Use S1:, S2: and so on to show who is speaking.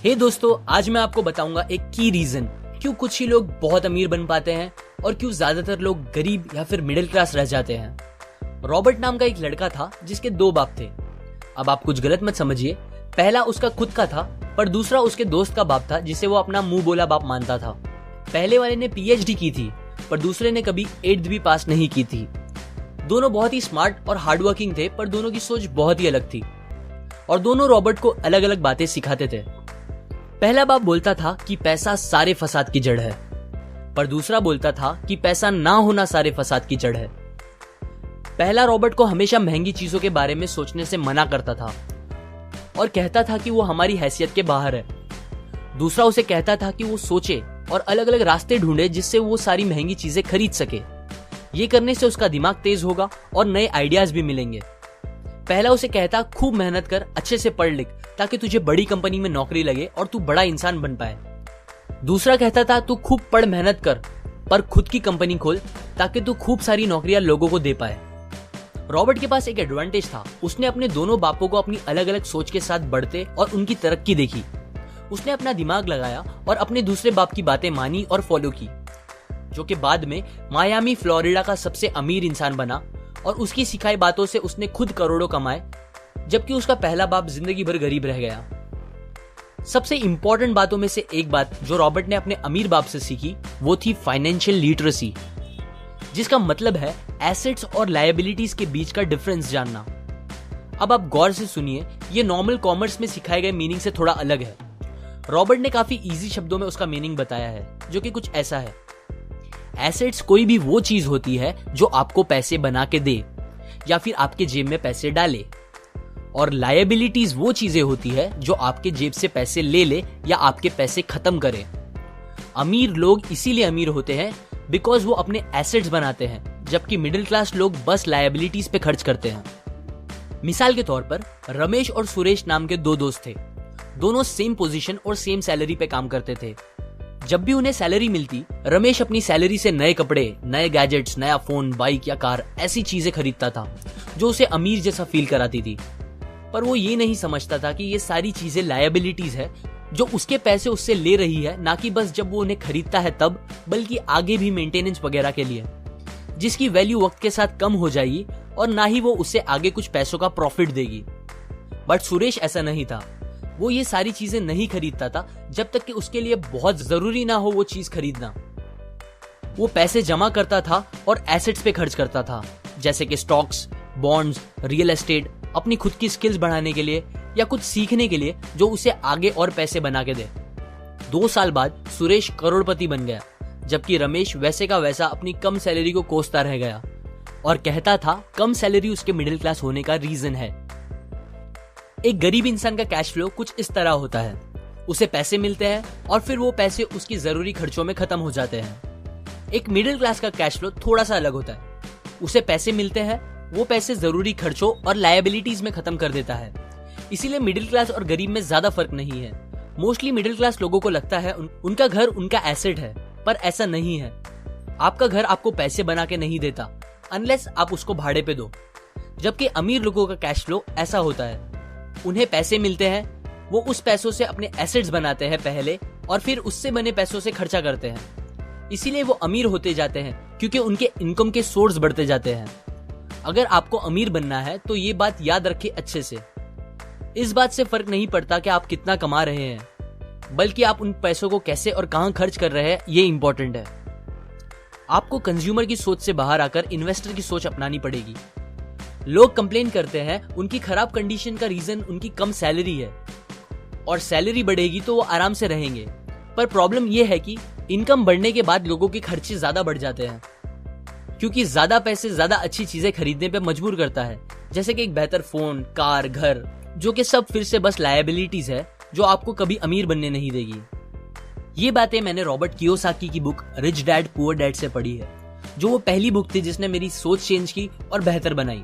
S1: हे दोस्तों, आज मैं आपको बताऊंगा एक की रीजन क्यों कुछ ही लोग बहुत अमीर बन पाते हैं और क्यों ज्यादातर लोग गरीब या फिर मिडिल क्लास रह जाते हैं। रॉबर्ट नाम का एक लड़का था जिसके दो बाप थे। अब आप कुछ गलत मत समझिए, पहला उसका खुद का था पर दूसरा उसके दोस्त का बाप था जिसे वो अपना मुंह बोला बाप मानता था। पहले वाले ने पीएचडी की थी पर दूसरे ने कभी 8th भी पास नहीं की थी। दोनों बहुत ही स्मार्ट और हार्डवर्किंग थे पर दोनों की सोच बहुत ही अलग थी और दोनों रॉबर्ट को अलग अलग बातें सिखाते थे। पहला बाप बोलता था कि पैसा सारे फसाद की जड़ है, पर दूसरा बोलता था कि पैसा ना होना सारे फसाद की जड़ है। पहला रॉबर्ट को हमेशा महंगी चीजों के बारे में सोचने से मना करता था और कहता था कि वो हमारी हैसियत के बाहर है। दूसरा उसे कहता था कि वो सोचे और अलग अलग रास्ते ढूंढे जिससे वो सारी महंगी चीजें खरीद सके। ये करने से उसका दिमाग तेज होगा और नए आइडियाज भी मिलेंगे। पहला उसे कहता खूब मेहनत कर, अच्छे से पढ़ लिख ताकि तुझे बड़ी कंपनी में नौकरी लगे और तू बड़ा इंसान बन पाए। दूसरा कहता था तू खूब पढ़ मेहनत कर पर खुद की कंपनी खोल ताकि तू खूब सारी नौकरियां लोगों को दे पाए। रॉबर्ट के पास एक एडवांटेज था, उसने अपने दोनों बापों को अपनी अलग अलग सोच के साथ बढ़ते और उनकी तरक्की देखी। उसने अपना दिमाग लगाया और अपने दूसरे बाप की बातें मानी और फॉलो की, जो कि बाद में मायामी फ्लोरिडा का सबसे अमीर इंसान बना और उसकी सिखाई बातों से उसने खुद करोड़ों कमाए, जबकि उसका पहला बाप जिंदगी भर गरीब रह गया। सबसे इंपॉर्टेंट बातों में से एक बात जो रॉबर्ट ने अपने अमीर बाप से सीखी वो थी फाइनेंशियल लिटरेसी, जिसका मतलब है एसेट्स और लायबिलिटीज के बीच का डिफरेंस जानना। अब आप गौर से सुनिए, ये नॉर्मल कॉमर्स में सिखाए गए मीनिंग से थोड़ा अलग है। रॉबर्ट ने काफी इजी शब्दों में उसका मीनिंग बताया है, जो कि कुछ ऐसा है। एसेट्स कोई भी वो चीज होती है जो आपको पैसे बना के दे या फिर आपके जेब में पैसे डाले, और लायबिलिटीज वो चीजें होती है जो आपके जेब से पैसे ले ले या आपके पैसे खत्म करे। अमीर लोग इसीलिए अमीर होते हैं बिकॉज वो अपने एसेट्स बनाते हैं, जबकि मिडिल क्लास लोग बस लायबिलिटीज पे खर्च करते हैं। मिसाल के तौर पर रमेश और सुरेश नाम के दो दोस्त थे। दोनों सेम पोजीशन और सेम सैलरी पे काम करते थे। जब भी उन्हें सैलरी मिलती, रमेश अपनी सैलरी से नए कपड़े, नए गैजेट्स, नया फोन, बाइक या कार ऐसी चीजें खरीदता था जो उसे अमीर जैसा फील कराती थी। पर वो ये नहीं समझता था कि ये सारी चीजें लायबिलिटीज है जो उसके पैसे उससे ले रही है, ना कि बस जब वो उन्हें खरीदता है तब, बल्कि आगे भी मेंटेनेंस वगैरह के लिए, जिसकी वैल्यू वक्त के साथ कम हो जाएगी और ना ही वो उससे आगे कुछ पैसों का प्रॉफिट देगी। बट सुरेश ऐसा नहीं था। वो ये सारी चीजें नहीं खरीदता था जब तक कि उसके लिए बहुत जरूरी ना हो वो चीज खरीदना। वो पैसे जमा करता था और एसेट्स पे खर्च करता था, जैसे कि स्टॉक्स, बॉन्ड्स, रियल एस्टेट, अपनी खुद की स्किल्स बढ़ाने के लिए या कुछ सीखने के लिए जो उसे आगे और पैसे बना के दे। 2 साल बाद सुरेश करोड़पति बन गया, जबकि रमेश वैसे का वैसा अपनी कम सैलरी को कोसता रह गया और कहता था कम सैलरी उसके मिडिल क्लास होने का रीजन है। एक गरीब इंसान का कैश फ्लो कुछ इस तरह होता है, उसे पैसे मिलते हैं और फिर वो पैसे उसकी जरूरी खर्चों में खत्म हो जाते हैं। एक मिडिल क्लास का कैश फ्लो थोड़ा सा अलग होता है, उसे पैसे मिलते हैं, वो पैसे जरूरी खर्चों और लायबिलिटीज में खत्म कर देता है। इसीलिए मिडिल क्लास और गरीब में ज्यादा फर्क नहीं है। मोस्टली मिडिल क्लास लोगों को लगता है उनका घर उनका एसेट है, पर ऐसा नहीं है। आपका घर आपको पैसे बना के नहीं देता अनलेस आप उसको भाड़े पे दो, जबकि अमीर लोगों का कैश फ्लो ऐसा होता है। उन्हें पैसे मिलते हैं, वो उस पैसों से अपने एसेट्स बनाते हैं पहले और फिर उससे बने पैसों से खर्चा करते हैं। इसीलिए वो अमीर होते जाते हैं क्योंकि उनके इनकम के सोर्स बढ़ते जाते हैं। अगर आपको अमीर बनना है तो ये बात याद रखिए अच्छे से। इस बात से फर्क नहीं पड़ता कि आप कितना कमा रहे हैं, बल्कि आप उन पैसों को कैसे और कहां खर्च कर रहे हैं, ये इंपॉर्टेंट है। आपको कंज्यूमर की सोच से बाहर आकर इन्वेस्टर की सोच अपनानी पड़ेगी। लोग कंप्लेन करते हैं उनकी खराब कंडीशन का रीजन उनकी कम सैलरी है और सैलरी बढ़ेगी तो वो आराम से रहेंगे, पर प्रॉब्लम ये है कि इनकम बढ़ने के बाद लोगों के खर्चे ज्यादा बढ़ जाते हैं, क्योंकि ज्यादा पैसे ज्यादा अच्छी चीजें खरीदने पे मजबूर करता है, जैसे कि एक बेहतर फोन, कार, घर, जो कि सब फिर से बस लायबिलिटीज है जो आपको कभी अमीर बनने नहीं देगी। ये बातें मैंने रॉबर्ट कियोसाकी की book rich dad poor dad से पढ़ी है, जो वो पहली बुक थी जिसने मेरी सोच चेंज की और बेहतर बनाई।